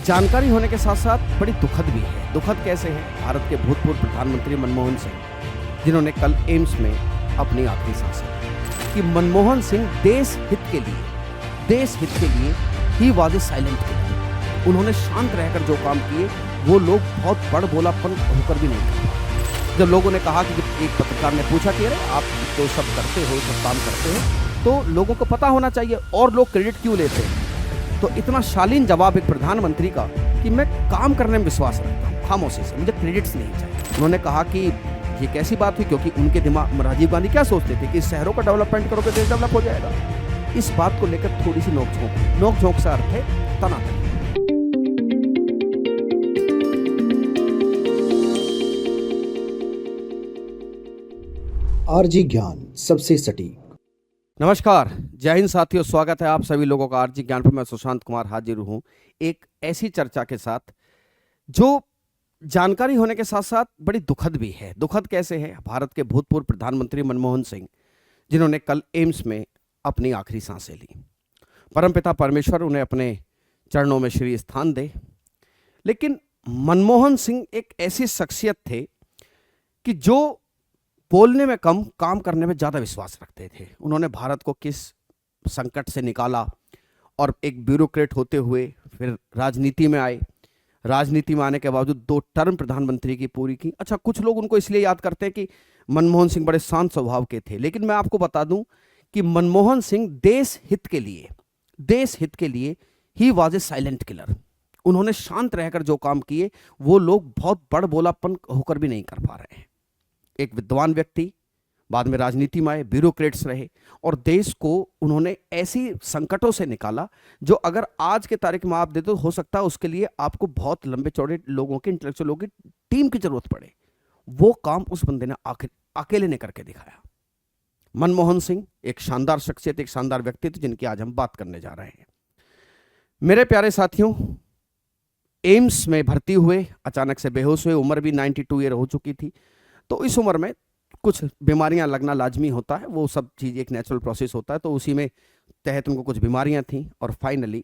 जानकारी होने के साथ साथ बड़ी दुखद भी है। दुखद कैसे है? भारत के भूतपूर्व प्रधानमंत्री मनमोहन सिंह, जिन्होंने कल एम्स में अपनी आखिरी सांस ली, कि मनमोहन सिंह देश हित के लिए he was a silent killer. उन्होंने शांत रहकर जो काम किए वो लोग बहुत बड़ बोलापन होकर भी नहीं कर। जब लोगों ने कहा कि जब एक पत्रकार ने पूछा कि अरे आप तो सब करते हो, सब काम करते हो, तो लोगों को पता होना चाहिए और लोग क्रेडिट क्यों लेते हैं। तो इतना शालीन जवाब एक प्रधानमंत्री का कि मैं काम करने में विश्वास रखता हूँ खामोशी से, मुझे क्रेडिट्स नहीं चाहिए। उन्होंने कहा कि ये कैसी बात हुई, क्योंकि उनके दिमाग में राजीव गांधी क्या सोचते थे कि शहरों का डेवलपमेंट करोगे देश डेवलप हो जाएगा। इस बात को लेकर थोड़ी सी नोक-झोंक से अर्थ है तनातनी। आरजी ज्ञान सबसे सटीक। नमस्कार, जय हिंद साथियों, स्वागत है आप सभी लोगों का आरजी ज्ञान पर। मैं सुशांत कुमार हाजिर हूँ एक ऐसी चर्चा के साथ जो जानकारी होने के साथ साथ बड़ी दुखद भी है। दुखद कैसे है? भारत के भूतपूर्व प्रधानमंत्री मनमोहन सिंह, जिन्होंने कल एम्स में अपनी आखिरी सांसें ली। परमपिता परमेश्वर उन्हें अपने चरणों में श्री स्थान दे। लेकिन मनमोहन सिंह एक ऐसी शख्सियत थे कि जो बोलने में कम, काम करने में ज़्यादा विश्वास रखते थे। उन्होंने भारत को किस संकट से निकाला और एक ब्यूरोक्रेट होते हुए फिर राजनीति में आए। राजनीति में आने के बावजूद 2 टर्म प्रधानमंत्री की पूरी की। अच्छा, कुछ लोग उनको इसलिए याद करते हैं कि मनमोहन सिंह बड़े शांत स्वभाव के थे, लेकिन मैं आपको बता दूं कि मनमोहन सिंह देश हित के लिए he was a silent killer. उन्होंने शांत रहकर जो काम किए वो लोग बहुत बड़ बोलापन होकर भी नहीं कर पा रहे हैं। एक विद्वान व्यक्ति, बाद में राजनीति में आए, ब्यूरोक्रेट्स रहे और देश को उन्होंने ऐसी संकटों से निकाला जो अगर आज के तारीख में आप दे तो हो सकता है उसके लिए आपको बहुत लंबे चौड़े लोगों की, इंटेलेक्चुअल लोगों की टीम की जरूरत पड़े। वो काम उस बंदे ने अकेले ने करके दिखाया। मनमोहन सिंह एक शानदार शख्सियत, एक शानदार व्यक्तित्व, जिनकी आज हम बात करने जा रहे हैं। मेरे प्यारे साथियों, एम्स में भर्ती हुए, अचानक से बेहोश हुए। उम्र भी 92 ईयर हो चुकी थी। तो इस उम्र में कुछ बीमारियां लगना लाजमी होता है, वो सब चीज़ एक नेचुरल प्रोसेस होता है। तो उसी में तहत उनको कुछ बीमारियां थीं और फाइनली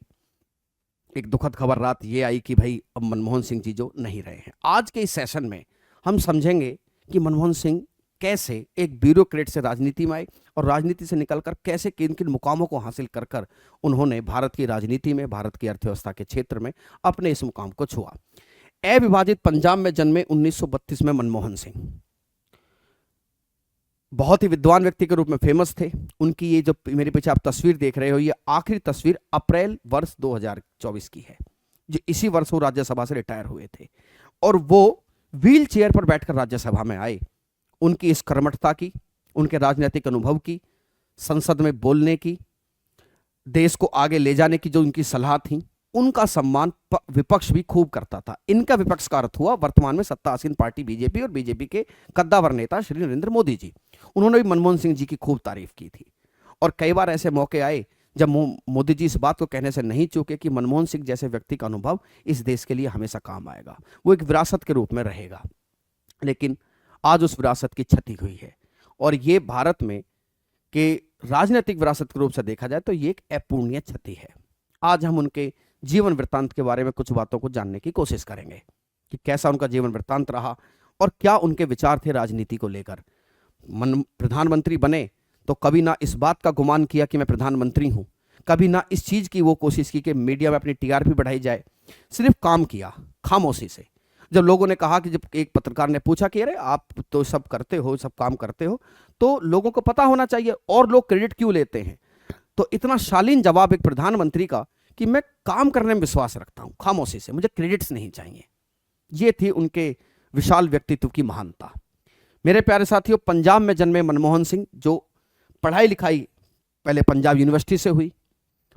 एक दुखद खबर रात ये आई कि भाई अब मनमोहन सिंह जी जो नहीं रहे हैं। आज के इस सेशन में हम समझेंगे कि मनमोहन सिंह कैसे एक ब्यूरोक्रेट से राजनीति में आए और राजनीति से निकलकर कैसे किन किन मुकामों को हासिल कर कर उन्होंने भारत की राजनीति में, भारत की अर्थव्यवस्था के क्षेत्र में अपने इस मुकाम को छुआ। अविभाजित पंजाब में जन्मे 1932 में मनमोहन सिंह बहुत ही विद्वान व्यक्ति के रूप में फेमस थे। उनकी ये जो मेरे पीछे आप तस्वीर देख रहे हो, ये आखिरी तस्वीर अप्रैल वर्ष 2024 की है। जो इसी वर्ष वो राज्यसभा से रिटायर हुए थे और वो व्हील चेयर पर बैठकर राज्यसभा में आए। उनकी इस कर्मठता की, उनके राजनीतिक अनुभव की, संसद में बोलने की, देश को आगे ले जाने की जो उनकी सलाह थी, उनका सम्मान विपक्ष भी खूब करता था। इनका विपक्ष का अर्थ हुआ वर्तमान में सत्तासीन पार्टी बीजेपी और बीजेपी के कद्दावर नेता श्री नरेंद्र मोदी जी। उन्होंने भी मनमोहन सिंह जी की खूब तारीफ की थी और कई बार ऐसे मौके आए जब मोदी जी इस बात को कहने से नहीं चूके कि मनमोहन सिंह जैसे व्यक्ति का अनुभव इस देश के लिए हमेशा काम आएगा, वो एक विरासत के रूप में रहेगा। लेकिन आज उस विरासत की क्षति हुई है और ये भारत में के राजनीतिक विरासत के रूप से देखा जाए तो ये एक अपूर्णीय क्षति है। आज हम उनके जीवन वृत्तांत के बारे में कुछ बातों को जानने की कोशिश करेंगे कि कैसा उनका जीवन वृत्तांत रहा और क्या उनके विचार थे राजनीति को लेकर। प्रधानमंत्री बने तो कभी ना इस बात का गुमान किया कि मैं प्रधानमंत्री हूं, कभी ना इस चीज की वो कोशिश की कि मीडिया में अपनी टीआरपी बढ़ाई जाए। सिर्फ काम किया खामोशी से। जब लोगों ने कहा कि जब एक पत्रकार ने पूछा कि अरे आप तो सब करते हो, सब काम करते हो, तो लोगों को पता होना चाहिए और लोग क्रेडिट क्यों लेते हैं। तो इतना शालीन जवाब एक प्रधानमंत्री का कि मैं काम करने में विश्वास रखता हूं खामोशी से, मुझे क्रेडिट्स नहीं चाहिए। ये थी उनके विशाल व्यक्तित्व की महानता। मेरे प्यारे साथियों, पंजाब में जन्मे मनमोहन सिंह, जो पढ़ाई लिखाई पहले पंजाब यूनिवर्सिटी से हुई,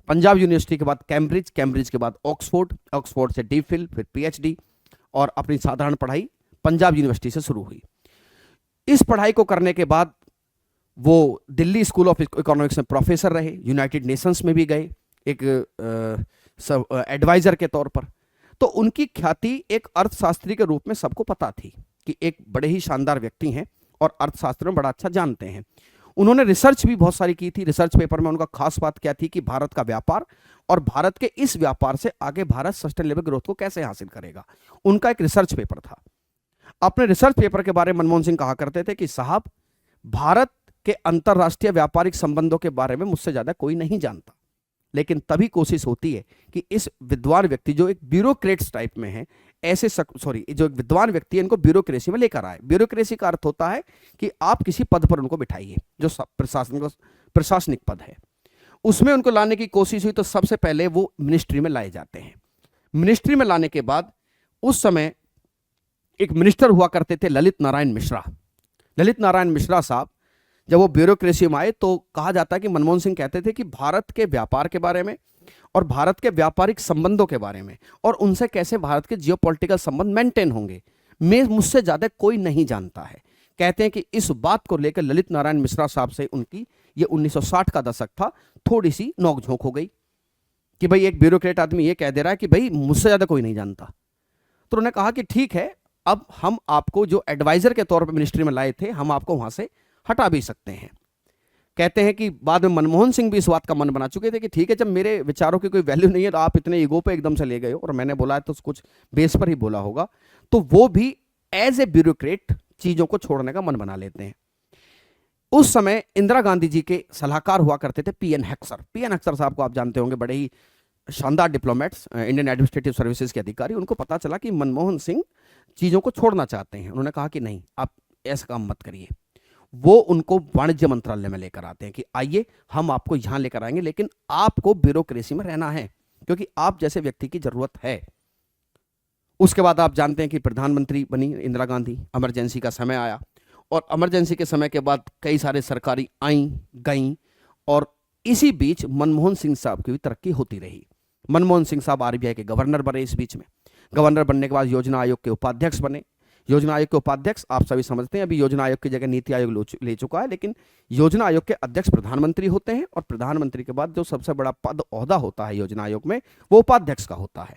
पंजाब यूनिवर्सिटी के बाद कैम्ब्रिज, कैम्ब्रिज के बाद ऑक्सफोर्ड, ऑक्सफोर्ड से डीफिल, फिर पीएचडी और अपनी साधारण पढ़ाई पंजाब यूनिवर्सिटी से शुरू हुई। इस पढ़ाई को करने के बाद वो दिल्ली स्कूल ऑफ इकोनॉमिक्स में प्रोफेसर रहे, यूनाइटेड नेशंस में भी गए एक एडवाइजर के तौर पर। तो उनकी ख्याति एक अर्थशास्त्री के रूप में सबको पता थी कि एक बड़े ही शानदार व्यक्ति हैं और अर्थशास्त्र में बड़ा अच्छा जानते हैं। उन्होंने रिसर्च भी बहुत सारी की थी। रिसर्च पेपर में उनका खास बात क्या थी कि भारत का व्यापार और भारत के इस व्यापार से आगे भारत सस्टेनेबल ग्रोथ को कैसे हासिल करेगा, उनका एक रिसर्च पेपर था। अपने रिसर्च पेपर के बारे में मनमोहन सिंह कहा करते थे कि साहब, भारत के अंतरराष्ट्रीय व्यापारिक संबंधों के बारे में मुझसे ज्यादा कोई नहीं जानता, लेकिन तभी कोशिश होती है कि इस विद्वान व्यक्ति जो एक ब्यूरोक्रेट्स टाइप में है, ऐसे जो एक विद्वान व्यक्ति है, इनको ब्यूरोक्रेसी में लेकर आए। ब्यूरोक्रेसी का अर्थ होता है कि आप किसी पद पर उनको बिठाइए, जो प्रशासनिक पद है, उसमें उनको लाने की कोशिश हुई। तो सबसे पहले वो मिनिस्ट्री में लाए जाते हैं। मिनिस्ट्री में लाने के बाद उस समय एक मिनिस्टर हुआ करते थे ललित नारायण मिश्रा। ललित नारायण मिश्रा साहब जब वो ब्यूरोक्रेसी में आए तो कहा जाता है कि मनमोहन सिंह कहते थे कि भारत के व्यापार के बारे में और भारत के व्यापारिक संबंधों के बारे में और उनसे कैसे भारत के जियोपॉलिटिकल संबंध मेंटेन होंगे, मैं मुझसे ज्यादा कोई नहीं जानता है। कहते हैं कि इस बात को लेकर ललित नारायण मिश्रा साहब से उनकी, ये 1960 का दशक था, थोड़ी सी नोकझोंक हो गई कि भाई एक ब्यूरोक्रेट आदमी ये कह दे रहा है कि भाई मुझसे ज्यादा कोई नहीं जानता। तो उन्होंने कहा कि ठीक है, अब हम आपको जो एडवाइजर के तौर पर मिनिस्ट्री में लाए थे, हम आपको वहां से हटा भी सकते हैं। कहते हैं कि बाद में मनमोहन सिंह भी इस बात का मन बना चुके थे कि ठीक है, जब मेरे विचारों की कोई वैल्यू नहीं है तो आप इतने ईगो पे एकदम से ले गए हो, और मैंने बोला है तो कुछ बेस पर ही बोला होगा। तो वो भी एज ए ब्यूरोक्रेट चीजों को छोड़ने का मन बना लेते हैं। उस समय इंदिरा गांधी जी के सलाहकार हुआ करते थे पीएन हेक्सर। पीएन हेक्सर साहब को आप जानते होंगे, बड़े ही शानदार डिप्लोमेट्स, इंडियन एडमिनिस्ट्रेटिव सर्विसेज के अधिकारी। उनको पता चला कि मनमोहन सिंह चीजों को छोड़ना चाहते हैं। उन्होंने कहा कि नहीं, आप ऐसा काम मत करिए। वो उनको वाणिज्य मंत्रालय में लेकर आते हैं कि आइए, हम आपको यहां लेकर आएंगे, लेकिन आपको ब्यूरोक्रेसी में रहना है क्योंकि आप जैसे व्यक्ति की जरूरत है। उसके बाद आप जानते हैं कि प्रधानमंत्री बनी इंदिरा गांधी। इमरजेंसी का समय आया और इमरजेंसी के समय के बाद कई सारे सरकारी आई गई, और इसी बीच मनमोहन सिंह साहब की भी तरक्की होती रही। मनमोहन सिंह साहब आरबीआई के गवर्नर बने। इस बीच में गवर्नर बनने के बाद योजना आयोग के उपाध्यक्ष बने। योजना आयोग के उपाध्यक्ष आप सभी समझते हैं, अभी योजना आयोग की जगह नीति आयोग ले चुका है, लेकिन योजना आयोग के अध्यक्ष प्रधानमंत्री होते हैं, और प्रधानमंत्री के बाद जो सबसे बड़ा पद ओहदा होता है योजना आयोग में, वो उपाध्यक्ष का होता है।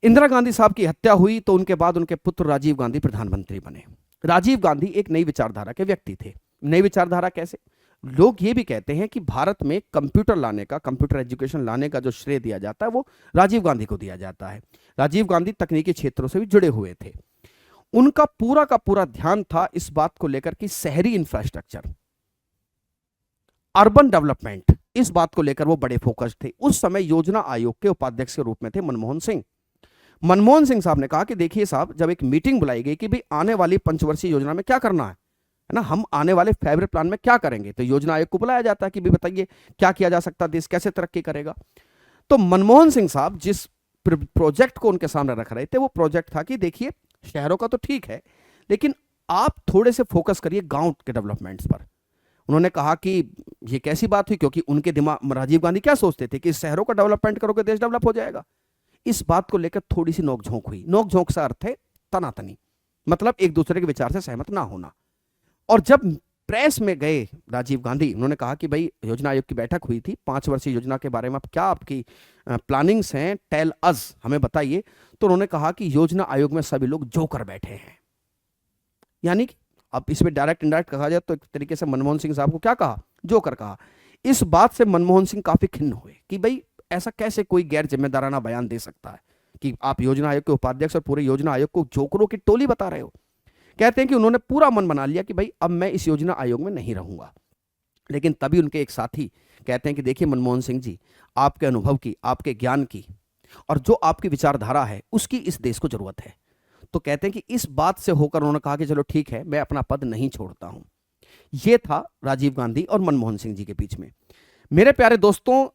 इंदिरा गांधी साहब की हत्या हुई तो उनके बाद उनके पुत्र राजीव गांधी प्रधानमंत्री बने। राजीव गांधी एक नई विचारधारा के व्यक्ति थे। नई विचारधारा कैसे? लोग ये भी कहते हैं कि भारत में कंप्यूटर लाने का, कंप्यूटर एजुकेशन लाने का जो श्रेय दिया जाता है वो राजीव गांधी को दिया जाता है। राजीव गांधी तकनीकी क्षेत्रों से भी जुड़े हुए थे। उनका पूरा का पूरा ध्यान था इस बात को लेकर कि शहरी इंफ्रास्ट्रक्चर, अर्बन डेवलपमेंट, इस बात को लेकर वो बड़े फोकस थे। उस समय योजना आयोग के उपाध्यक्ष के रूप में थे मनमोहन सिंह। मनमोहन सिंह साहब ने कहा कि देखिए साहब, जब एक मीटिंग बुलाई गई कि भाई आने वाली पंचवर्षीय योजना में क्या करना है ना, हम आने वाले 5 ईयर प्लान में क्या करेंगे, तो योजना आयोग को बुलाया जाता है कि भाई बताइए क्या किया जा सकता है, देश कैसे तरक्की करेगा। तो मनमोहन सिंह साहब जिस प्रोजेक्ट को उनके सामने रख रहे थे वो प्रोजेक्ट था कि देखिए, शहरों का तो ठीक है, लेकिन आप थोड़े से फोकस करिए गांव के डेवलपमेंट्स पर। उन्होंने कहा कि ये कैसी बात हुई, क्योंकि उनके दिमाग, राजीव गांधी क्या सोचते थे कि शहरों का डेवलपमेंट करोगे देश डेवलप हो जाएगा। इस बात को लेकर थोड़ी सी नोकझोंक हुई। नोकझोंक से अर्थ है तनातनी, मतलब एक दूसरे के विचार से सहमत ना होना। और जब प्रेस में गए राजीव गांधी, उन्होंने कहा कि भाई योजना आयोग की बैठक हुई थी, 5 वर्षीय योजना के बारे में आप क्या, आपकी प्लानिंग्स हैं, टेल अस, हमें बताइए। तो उन्होंने कहा कि योजना आयोग में सभी लोग जोकर बैठे हैं। यानी कि अब इसमें डायरेक्ट इनडायरेक्ट कहा जाए तो एक तरीके से मनमोहन सिंह साहब को क्या कहा, जोकर कहा। इस बात से मनमोहन सिंह काफी खिन्न हुए कि भाई ऐसा कैसे कोई गैर जिम्मेदाराना बयान दे सकता है कि आप योजना आयोग के उपाध्यक्ष और पूरे योजना आयोग को जोकरों की टोली बता रहे हो। कहते हैं कि उन्होंने पूरा मन बना लिया कि भाई अब मैं इस योजना आयोग में नहीं रहूंगा। लेकिन तभी उनके एक साथी कहते हैं कि देखिए मनमोहन सिंह जी, आपके अनुभव की, आपके ज्ञान की और जो आपकी विचारधारा है उसकी इस देश को जरूरत है। तो कहते हैं कि इस बात से होकर उन्होंने कहा कि चलो ठीक है, मैं अपना पद नहीं छोड़ता हूं। यह था राजीव गांधी और मनमोहन सिंह जी के बीच में। मेरे प्यारे दोस्तों,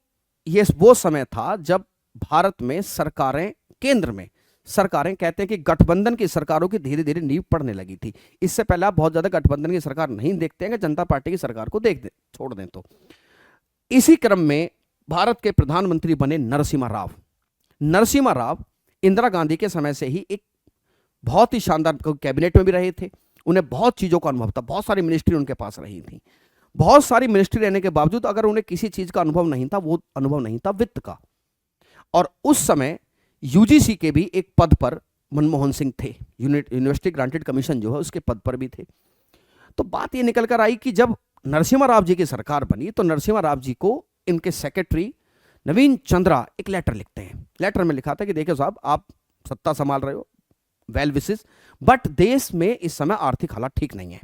यह वो समय था जब भारत में सरकारें, केंद्र में सरकारें, कहते हैं कि गठबंधन की सरकारों की धीरे धीरे नींव पड़ने लगी थी। इससे पहले आप बहुत ज्यादा गठबंधन की सरकार नहीं देखते हैं, जनता पार्टी की सरकार को देख दे, छोड़ दें तो। इसी क्रम में भारत के प्रधानमंत्री बने नरसिम्हा राव। नरसिम्हा राव इंदिरा गांधी के समय से ही एक बहुत ही शानदार कैबिनेट में भी रहे थे। उन्हें बहुत चीजों का अनुभव था, बहुत सारी मिनिस्ट्री उनके पास रही थी। बहुत सारी मिनिस्ट्री रहने के बावजूद अगर उन्हें किसी चीज का अनुभव नहीं था, वो अनुभव नहीं था वित्त का। और उस समय यूजीसी के भी एक पद पर मनमोहन सिंह थे, यूनिवर्सिटी ग्रांटेड कमीशन जो है उसके पद पर भी थे। तो बात ये निकल कर आई कि जब नरसिम्हा राव जी की सरकार बनी तो नरसिम्हा राव जी को इनके सेक्रेटरी नवीन चंद्रा एक लेटर लिखते हैं। लेटर में लिखा था कि देखिए साहब, आप सत्ता संभाल रहे हो, वेल विशेस, बट देश में इस समय आर्थिक हालात ठीक नहीं है।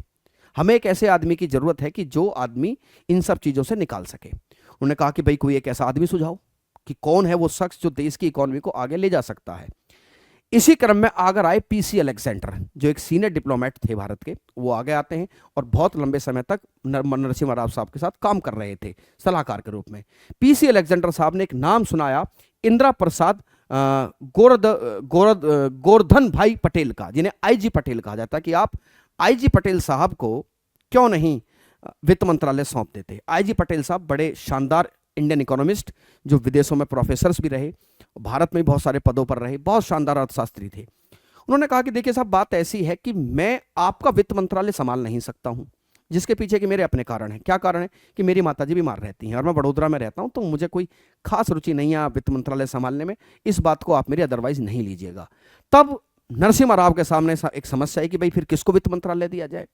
हमें एक ऐसे आदमी की जरूरत है कि जो आदमी इन सब चीजों से निकाल सके। उन्होंने कहा कि भाई कोई एक ऐसा आदमी सुझाओ कि कौन है वो शख्स जो देश की इकोनॉमी को आगे ले जा सकता है। इसी क्रम में आगर आए पीसी अलेक्जेंडर, जो एक सीनियर डिप्लोमेट थे भारत के। वो आगे आते हैं और बहुत लंबे समय तक नरसिम्हा राव साहब के साथ काम कर रहे थे सलाहकार के रूप में। पीसी अलेक्जेंडर साहब ने एक नाम सुनाया, इंदिरा प्रसाद गोवर्धन भाई पटेल का, जिन्हें आईजी पटेल कहा जाता है, कि आप आईजी पटेल साहब को क्यों नहीं वित्त मंत्रालय सौंप देते। आईजी पटेल साहब बड़े शानदार इंडियन इकोनॉमिस्ट, जो विदेशों में प्रोफेसर्स भी रहे, भारत में बहुत सारे पदों पर रहे, बहुत शानदार अर्थशास्त्री थे। उन्होंने कहा कि देखिए साहब, बात ऐसी है कि मैं आपका वित्त मंत्रालय संभाल नहीं सकता हूं, जिसके पीछे के मेरे अपने कारण हैं। क्या कारण है कि मेरी माताजी बीमार रहती हैं और मैं वडोदरा में रहता हूं, तो मुझे कोई खास रुचि नहीं है वित्त मंत्रालय संभालने में। इस बात को आप मेरी अदरवाइज नहीं लीजिएगा। तब नरसिम्हा राव के सामने एक समस्या है कि भाई फिर किसको वित्त मंत्रालय दिया जाए।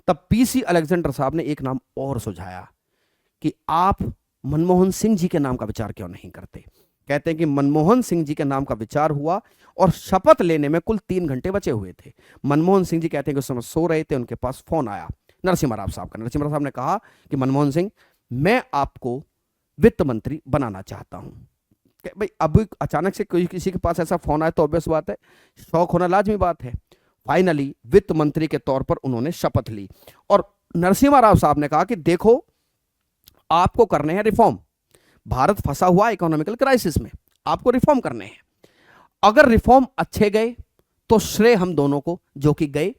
तब पीसी अलेक्जेंडर साहब ने एक नाम और सुझाया कि आप मनमोहन सिंह जी के नाम का विचार क्यों नहीं करते। कहते हैं कि मनमोहन सिंह जी के नाम का विचार हुआ और शपथ लेने में कुल 3 घंटे बचे हुए थे। मनमोहन सिंह जी कहते हैं कि उस समय सो रहे थे, उनके पास फोन आया नरसिम्हा राव साहब का। नरसिम्हा राव साहब ने कहा कि मनमोहन सिंह, मैं आपको वित्त मंत्री बनाना चाहता हूं। भाई अब अचानक से कोई किसी के पास ऐसा फोन आया तो ऑब्वियस बात है, शौक होना लाजमी बात है। फाइनली वित्त मंत्री के तौर पर उन्होंने शपथ ली और नरसिम्हा राव साहब ने कहा कि देखो, आपको करने हैं रिफॉर्म। भारत फंसा हुआ इकोनॉमिकल क्राइसिस में, आपको रिफॉर्म करने हैं। अगर रिफॉर्म अच्छे गए तो श्रेय हम दोनों को, जो कि गए।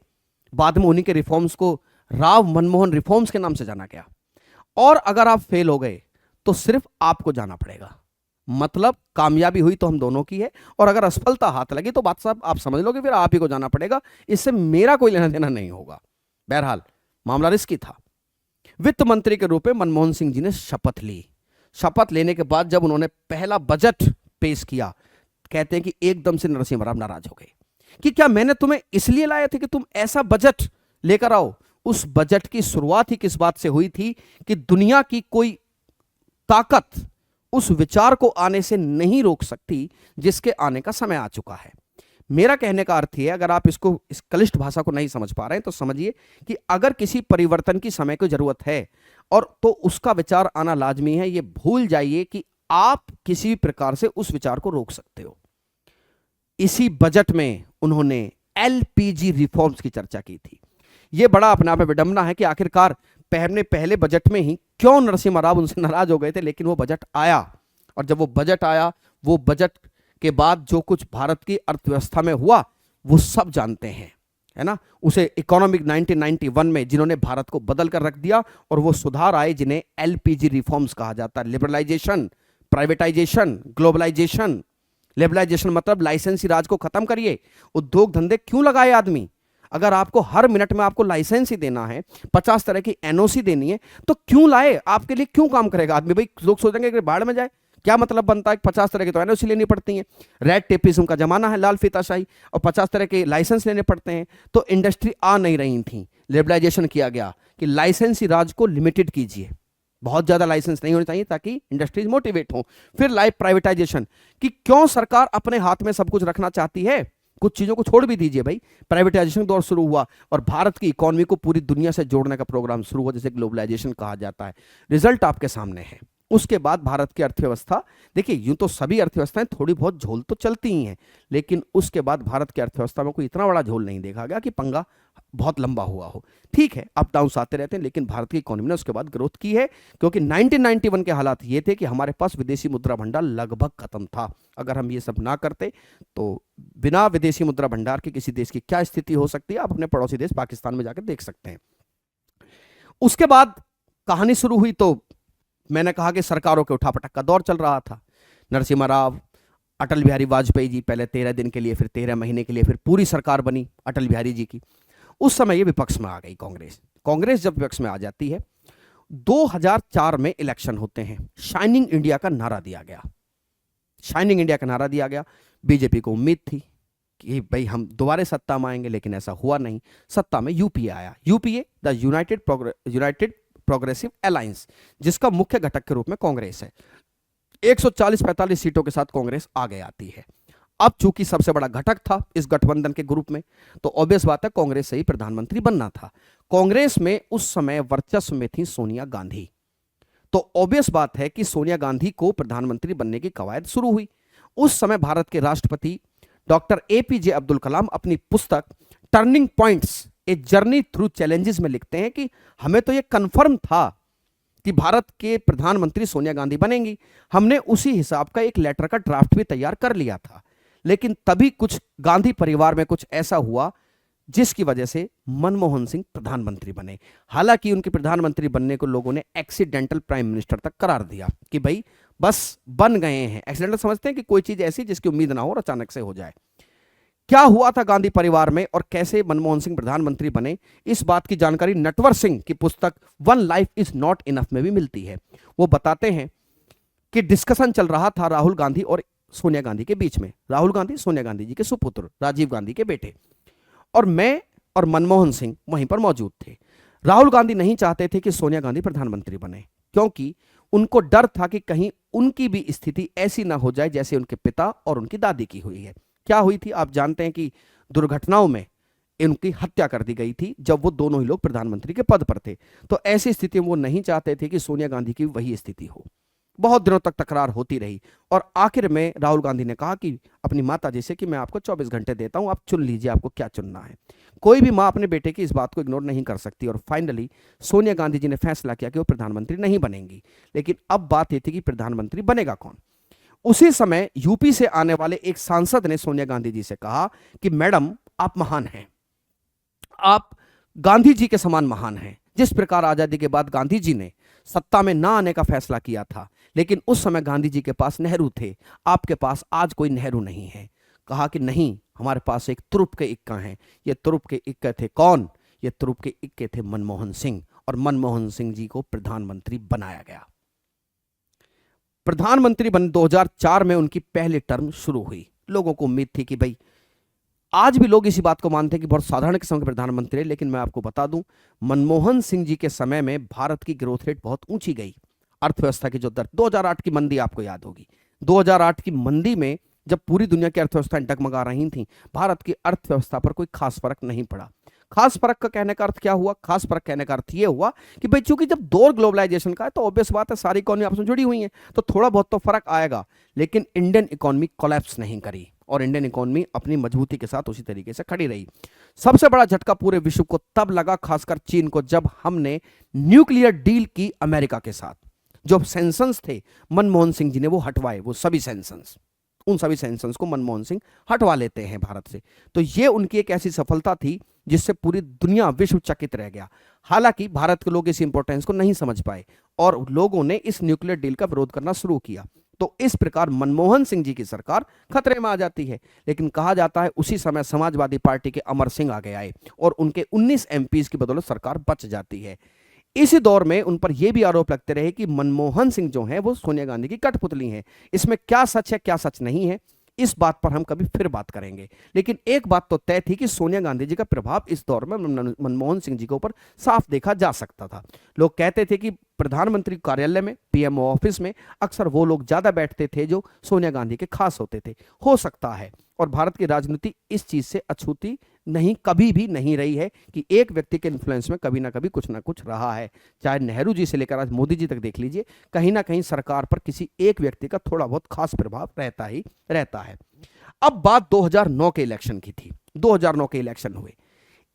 बाद में उन्हीं के रिफॉर्म्स को राव मनमोहन रिफॉर्म्स के नाम से जाना गया। और अगर आप फेल हो गए तो सिर्फ आपको जाना पड़ेगा। मतलब कामयाबी हुई तो हम दोनों की है, और अगर असफलता हाथ लगी तो बात साहब आप समझ लोगे, फिर आप ही को जाना पड़ेगा। इससे मेरा कोई लेना देना नहीं होगा। बहरहाल मामला रिस्की था। वित्त मंत्री के रूप में मनमोहन सिंह जी ने शपथ ली। शपथ लेने के बाद जब उन्होंने पहला बजट पेश किया, कहते हैं कि एकदम से नरसिम्हा राव नाराज हो गए कि क्या मैंने तुम्हें इसलिए लाया था कि तुम ऐसा बजट लेकर आओ। उस बजट की शुरुआत ही किस बात से हुई थी कि दुनिया की कोई ताकत उस विचार को आने से नहीं रोक सकती जिसके आने का समय आ चुका है। मेरा कहने का अर्थ है, अगर आप इसको, इस क्लिष्ट भाषा को नहीं समझ पा रहे हैं तो समझिए कि अगर किसी परिवर्तन की समय की जरूरत है और तो उसका विचार आना लाजमी है। ये भूल जाइए कि आप किसी भी प्रकार से उस विचार को रोक सकते हो। इसी बजट में उन्होंने एलपीजी रिफॉर्म्स की चर्चा की थी। यह बड़ा अपने आप में विडंबना है कि आखिरकार पहले बजट में ही क्यों नरसिम्हा राव उनसे नाराज हो गए थे। लेकिन वो बजट आया, और जब वो बजट आया, वो बजट के बाद जो कुछ भारत की अर्थव्यवस्था में हुआ वो सब जानते हैं, है ना। उसे इकोनॉमिक 1991 में जिन्होंने भारत को बदल कर रख दिया, और वो सुधार आए जिन्हें एलपीजी रिफॉर्म्स कहा जाता है। Liberalisation, privatisation, globalisation. लिबरलाइजेशन मतलब लाइसेंसी राज को खत्म करिए। उद्योग धंधे क्यों लगाए आदमी? अगर आपको हर मिनट में आपको लाइसेंस ही देना है, 50 तरह की एनओसी देनी है, तो क्यों लाए? आपके लिए क्यों काम करेगा आदमी? भाई लोग सोचेंगे कि बाढ़ में जाए, क्या मतलब बनता है? 50 तरह की तो एनओसी लेनी पड़ती है। रेड टेपिज्म का जमाना है, लाल फीताशाही, और 50 तरह के लाइसेंस लेने पड़ते हैं। तो इंडस्ट्री आ नहीं रही थी। लिबरलाइजेशन किया गया कि लाइसेंसी राज को लिमिटेड कीजिए, बहुत ज्यादा लाइसेंस नहीं होने चाहिए ताकि इंडस्ट्रीज मोटिवेट हो। फिर लाइफ प्राइवेटाइजेशन, कि क्यों सरकार अपने हाथ में सब कुछ रखना चाहती है, कुछ चीजों को छोड़ भी दीजिए भाई। प्राइवेटाइजेशन दौर शुरू हुआ और भारत की इकोनॉमी को पूरी दुनिया से जोड़ने का प्रोग्राम शुरू हुआ, जिसे ग्लोबलाइजेशन कहा जाता है। रिजल्ट आपके सामने है। उसके बाद भारत की अर्थव्यवस्था, देखिए यूं तो सभी अर्थव्यवस्थाएं थोड़ी बहुत झोल तो चलती ही हैं, लेकिन उसके बाद भारत की अर्थव्यवस्था में कोई इतना बड़ा झोल नहीं देखा गया कि पंगा बहुत लंबा हुआ हो। ठीक है, अप डाउन आते रहते हैं, लेकिन भारत की इकोनॉमी ने उसके बाद ग्रोथ की है, क्योंकि 1991 के हालात ये थे कि हमारे पास विदेशी मुद्रा भंडार लगभग खत्म था। अगर हम ये सब ना करते तो बिना विदेशी मुद्रा भंडार के किसी देश की क्या स्थिति हो सकती है, आप अपने पड़ोसी देश पाकिस्तान में जाकर देख सकते हैं। उसके बाद कहानी शुरू हुई तो मैंने कहा कि सरकारों के उठापटक का दौर चल रहा था। नरसिम्हा राव, अटल बिहारी वाजपेयी जी, पहले 13 दिन के लिए, फिर 13 महीने के लिए, फिर पूरी सरकार बनी अटल बिहारी जी की। उस समय ये विपक्ष में आ गई कांग्रेस। कांग्रेस जब विपक्ष में आ जाती है, 2004 में इलेक्शन होते हैं, शाइनिंग इंडिया का नारा दिया गया। शाइनिंग इंडिया का नारा दिया गया। बीजेपी को उम्मीद थी कि भाई हम दोबारा सत्ता में आएंगे, लेकिन ऐसा हुआ नहीं। सत्ता में यूपीए आया। UPA the United progressive alliance, जिसका मुख्य घटक के रूप में कांग्रेस है। 140-45 सीटों के साथ कांग्रेस आगे आती है। अब चूंकि सबसे बड़ा घटक था इस गठबंधन के ग्रुप में, तो ऑब्वियस बात है कांग्रेस से ही प्रधानमंत्री बनना था। कांग्रेस में उस समय वर्चस्व में थी सोनिया गांधी, तो ऑब्वियस बात है कि सोनिया गांधी को प्रधानमंत्री बनने की कवायद शुरू हुई। उस समय भारत के राष्ट्रपति डॉक्टर एपीजे अब्दुल कलाम अपनी पुस्तक turning points a journey through challenges में लिखते हैं कि हमें तो यह कंफर्म था कि भारत के प्रधानमंत्री सोनिया गांधी बनेंगी, हमने उसी हिसाब का एक लेटर का ड्राफ्ट भी तैयार कर लिया था। लेकिन तभी कुछ गांधी परिवार में कुछ ऐसा हुआ जिसकी वजह से मनमोहन सिंह प्रधानमंत्री बने। हालांकि उनके प्रधानमंत्री बनने को लोगों ने एक्सीडेंटल प्राइम मिनिस्टर तक करार दिया कि भाई बस बन गए हैं। एक्सीडेंटल समझते हैं कि कोई चीज ऐसी जिसकी उम्मीद ना हो और अचानक से हो जाए। क्या हुआ था गांधी परिवार में और कैसे मनमोहन सिंह प्रधानमंत्री बने, इस बात की जानकारी नटवर सिंह की पुस्तक one life is not enough में भी मिलती है। वो बताते हैं कि डिस्कशन चल रहा था राहुल गांधी और सोनिया गांधी के बीच में। राहुल गांधी सोनिया गांधी जी के सुपुत्र, राजीव गांधी के बेटे, और मैं और मनमोहन सिंह वहीं पर मौजूद थे। राहुल गांधी नहीं चाहते थे कि सोनिया गांधी प्रधानमंत्री बने, क्योंकि उनको डर था कि कहीं उनकी भी स्थिति ऐसी ना हो जाए जैसे उनके पिता और उनकी दादी की हुई है। क्या हुई थी आप जानते हैं कि दुर्घटनाओं में इनकी हत्या कर दी गई थी जब वो दोनों ही लोग प्रधानमंत्री के पद पर थे। तो ऐसी स्थिति में वो नहीं चाहते थे कि सोनिया गांधी की वही स्थिति हो। बहुत दिनों तक तकरार होती रही और आखिर में राहुल गांधी ने कहा कि अपनी माता जी से कि मैं आपको 24 घंटे देता हूं, आप चुन लीजिए आपको क्या चुनना है। कोई भी मां अपने बेटे की इस बात को इग्नोर नहीं कर सकती और फाइनली सोनिया गांधी जी ने फैसला किया कि वो प्रधानमंत्री नहीं बनेंगी। लेकिन अब बात यह थी कि प्रधानमंत्री बनेगा कौन। उसी समय यूपी से आने वाले एक सांसद ने सोनिया गांधी जी से कहा कि मैडम आप महान हैं, आप गांधी जी के समान महान हैं। जिस प्रकार आजादी के बाद गांधी जी ने सत्ता में ना आने का फैसला किया था, लेकिन उस समय गांधी जी के पास नेहरू थे, आपके पास आज कोई नेहरू नहीं है। कहा कि नहीं, हमारे पास एक तुरुप के इक्का हैं। ये तुरुप के इक्के थे कौन? ये तुरुप के इक्के थे मनमोहन सिंह, और मनमोहन सिंह जी को प्रधानमंत्री बनाया गया। प्रधानमंत्री बन 2004 में उनकी पहली टर्म शुरू हुई। लोगों को उम्मीद थी कि भाई, आज भी लोग इसी बात को मानते हैं कि बहुत साधारण किस्म के प्रधानमंत्री है, लेकिन मैं आपको बता दूं मनमोहन सिंह जी के समय में भारत की ग्रोथ रेट बहुत ऊंची गई। अर्थव्यवस्था की जो दर, 2008 की मंदी आपको याद होगी, 2008 की मंदी में जब पूरी दुनिया की अर्थव्यवस्थाएं डगमगा रही थी, भारत की अर्थव्यवस्था पर कोई खास फर्क नहीं पड़ा। खास फर्क का कहने का अर्थ क्या हुआ? खास फर्क कहने का अर्थ यह हुआ कि भाई चूंकि जब दौर ग्लोबलाइजेशन का है तो ऑब्वियस बात है सारी इकोनॉमी आपस में जुड़ी हुई है, तो थोड़ा बहुत तो फर्क आएगा। लेकिन इंडियन इकोनॉमी कोलैप्स नहीं करी और इंडियन इकोनॉमी अपनी मजबूती के साथ उसी तरीके से खड़ी रही। सबसे बड़ा झटका पूरे विश्व को तब लगा, खासकर चीन को, जब हमने न्यूक्लियर डील की अमेरिका के साथ। जो सैंक्शंस थे मनमोहन सिंह जी ने वो हटवाए, वो सभी सैंक्शंस, उन सभी सैंक्शंस को मनमोहन सिंह हटवा लेते हैं भारत से। तो ये उनकी एक ऐसी सफलता थी जिससे पूरी दुनिया विश्व चकित रह गया। हालांकि भारत के लोग इस इंपॉर्टेंस को नहीं समझ पाए और लोगों ने इस न्यूक्लियर डील का विरोध करना शुरू किया। तो इस प्रकार मनमोहन सिंह जी की सरकार खतरे में आ जाती है। लेकिन कहा जाता है उसी समय समाजवादी पार्टी के अमर सिंह आगे आए और उनके 19 एमपीज की बदौलत सरकार बच जाती है। इसी दौर में उन पर यह भी आरोप लगते रहे कि मनमोहन सिंह जो हैं वो सोनिया गांधी की कठपुतली हैं। इसमें क्या सच है क्या सच नहीं है, इस बात पर हम कभी फिर बात करेंगे। लेकिन एक बात तो तय थी कि सोनिया गांधी जी का प्रभाव इस दौर में मनमोहन सिंह जी के ऊपर साफ देखा जा सकता था। लोग कहते थे कि प्रधानमंत्री कार्यालय में, पीएमओ ऑफिस में अक्सर वो लोग ज्यादा बैठते थे जो सोनिया गांधी के खास होते थे। हो सकता है, और भारत की राजनीति इस चीज से अछूती नहीं, कभी भी नहीं रही है कि एक व्यक्ति के इन्फ्लुएंस में कभी ना कभी कुछ ना कुछ रहा है। चाहे नेहरू जी से लेकर आज मोदी जी तक देख लीजिए, कहीं ना कहीं सरकार पर किसी एक व्यक्ति का थोड़ा बहुत खास प्रभाव रहता ही रहता है। अब बात 2009 के इलेक्शन की थी। 2009 के इलेक्शन हुए।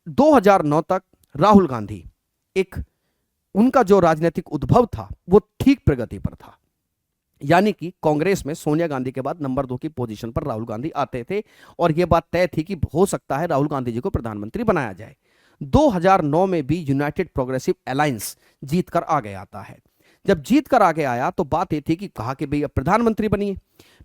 2009 तक राहुल गांधी, एक उनका जो राजनीतिक उद्भव था वो ठीक प्रगति पर था, यानी कि कांग्रेस में सोनिया गांधी के बाद नंबर 2 की पोजीशन पर राहुल गांधी आते थे और यह बात तय थी कि हो सकता है राहुल गांधी जी को प्रधानमंत्री बनाया जाए। 2009 में भी यूनाइटेड प्रोग्रेसिव अलायंस जीत कर आगे आता है। जब जीत कर आगे आया तो बात यह थी कि कहा कि भाई अब प्रधानमंत्री बनिए।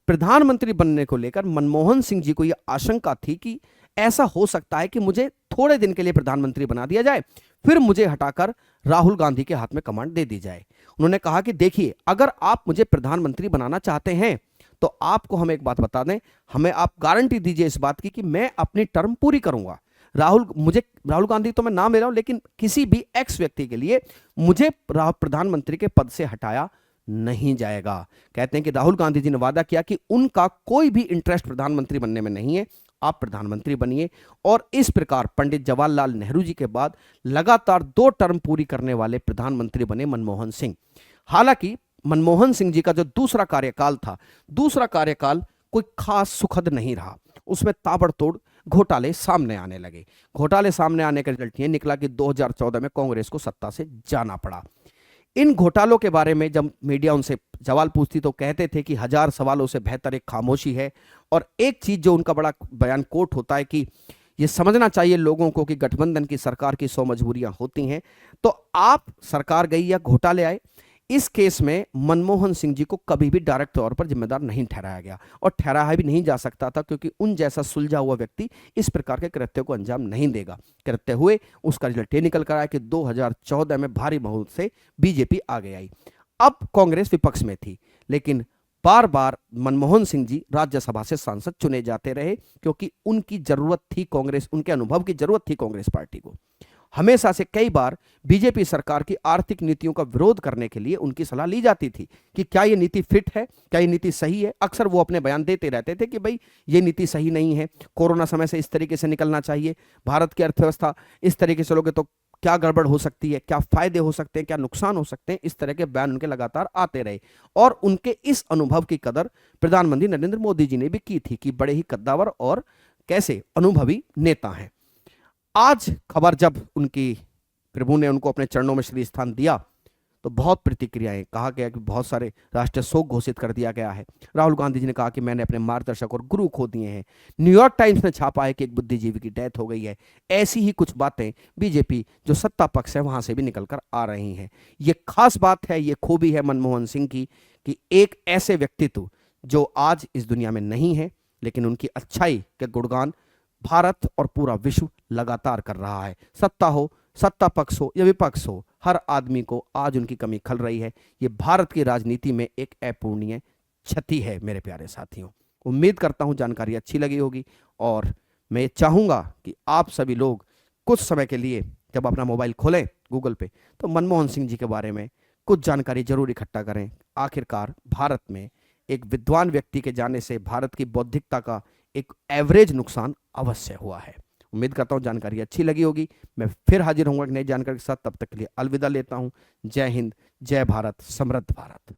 प्रधानमंत्री बनने को लेकर मनमोहन सिंह जी को यह आशंका थी कि ऐसा हो सकता है कि मुझे थोड़े दिन के लिए प्रधानमंत्री बना दिया जाए, फिर मुझे हटाकर राहुल गांधी के हाथ में कमांड दे दी जाए। उन्होंने कहा कि देखिए, अगर आप मुझे प्रधानमंत्री बनाना चाहते हैं तो आपको हम एक बात बता दें, हमें आप गारंटी दीजिए इस बात की कि मैं अपनी टर्म पूरी करूंगा। राहुल गांधी तो मैं नाम ले रहा हूं, लेकिन किसी भी एक्स व्यक्ति के लिए मुझे प्रधानमंत्री के पद से हटाया नहीं जाएगा। कहते हैं कि राहुल गांधी जी ने वादा किया कि उनका कोई भी इंटरेस्ट प्रधानमंत्री बनने में नहीं है, आप प्रधानमंत्री बनिए। और इस प्रकार पंडित जवाहरलाल नेहरू जी के बाद लगातार 2 टर्म पूरी करने वाले प्रधानमंत्री बने मनमोहन सिंह। हालांकि मनमोहन सिंह जी का जो दूसरा कार्यकाल था, दूसरा कार्यकाल कोई खास सुखद नहीं रहा। उसमें ताबड़तोड़ घोटाले सामने आने लगे। घोटाले सामने आने का रिजल्ट ये निकला कि 2014 में कांग्रेस को सत्ता से जाना पड़ा। इन घोटालों के बारे में जब मीडिया उनसे सवाल पूछती तो कहते थे कि 1000 सवालों से बेहतर एक खामोशी है। और एक चीज जो उनका बड़ा बयान कोट होता है कि ये समझना चाहिए लोगों को कि गठबंधन की सरकार की 100 मजबूरियां होती हैं। तो आप सरकार गई या घोटाले आए, इस केस में मनमोहन सिंह जी को कभी भी डायरेक्ट तौर पर जिम्मेदार नहीं ठहराया गया और ठहराया भी नहीं जा सकता था, क्योंकि उन जैसा सुलझा हुआ व्यक्ति इस प्रकार के कृत्य को अंजाम नहीं देगा। कृत्य हुए, उसका रिजल्ट ये निकल कर आया कि 2014 में भारी बहुमत से बीजेपी आगे आई। अब कांग्रेस विपक्ष में थी, लेकिन बार बार मनमोहन सिंह जी राज्यसभा से सांसद चुने जाते रहे, क्योंकि उनकी जरूरत थी कांग्रेस, उनके अनुभव की जरूरत थी कांग्रेस पार्टी को। हमेशा से कई बार बीजेपी सरकार की आर्थिक नीतियों का विरोध करने के लिए उनकी सलाह ली जाती थी कि क्या ये नीति फिट है, क्या ये नीति सही है। अक्सर वो अपने बयान देते रहते थे कि भाई ये नीति सही नहीं है, कोरोना समय से इस तरीके से निकलना चाहिए, भारत की अर्थव्यवस्था इस तरीके से चलोगे तो क्या गड़बड़ हो सकती है, क्या फायदे हो सकते हैं, क्या नुकसान हो सकते हैं। इस तरह के बयान उनके लगातार आते रहे और उनके इस अनुभव की कदर प्रधानमंत्री नरेंद्र मोदी जी ने भी की थी कि बड़े ही कद्दावर और कैसे अनुभवी नेता हैं। आज खबर जब उनकी प्रभु ने उनको अपने चरणों में श्री स्थान दिया तो बहुत प्रतिक्रियाएं, कहा गया कि बहुत सारे राष्ट्रीय शोक घोषित कर दिया गया है। राहुल गांधी जी ने कहा कि मैंने अपने मार्गदर्शक और गुरु खो दिए हैं। न्यूयॉर्क टाइम्स ने छापा है कि एक बुद्धिजीवी की डेथ हो गई है। ऐसी ही कुछ बातें बीजेपी जो सत्ता पक्ष है वहां से भी निकल कर आ रही हैं। ये खास बात है, ये खूबी है मनमोहन सिंह की कि एक ऐसे व्यक्तित्व जो आज इस दुनिया में नहीं है, लेकिन उनकी अच्छाई के गुणगान भारत और पूरा विश्व लगातार कर रहा है। सत्ता हो, सत्ता पक्ष हो या विपक्ष हो, हर आदमी को आज उनकी कमी खल रही है। ये भारत की राजनीति में एक अपूरणीय क्षति है मेरे प्यारे साथियों। उम्मीद करता हूं जानकारी अच्छी लगी होगी और मैं चाहूंगा कि आप सभी लोग कुछ समय के लिए जब अपना मोबाइल खोलें गूगल पे तो मनमोहन सिंह जी के बारे में कुछ जानकारी जरूर इकट्ठा करें। आखिरकार भारत में एक विद्वान व्यक्ति के जाने से भारत की बौद्धिकता का एक एवरेज नुकसान अवश्य हुआ है। उम्मीद करता हूं जानकारी अच्छी लगी होगी। मैं फिर हाजिर होऊंगा एक नई जानकारी के साथ। तब तक के लिए अलविदा लेता हूं। जय हिंद, जय भारत, समृद्ध भारत।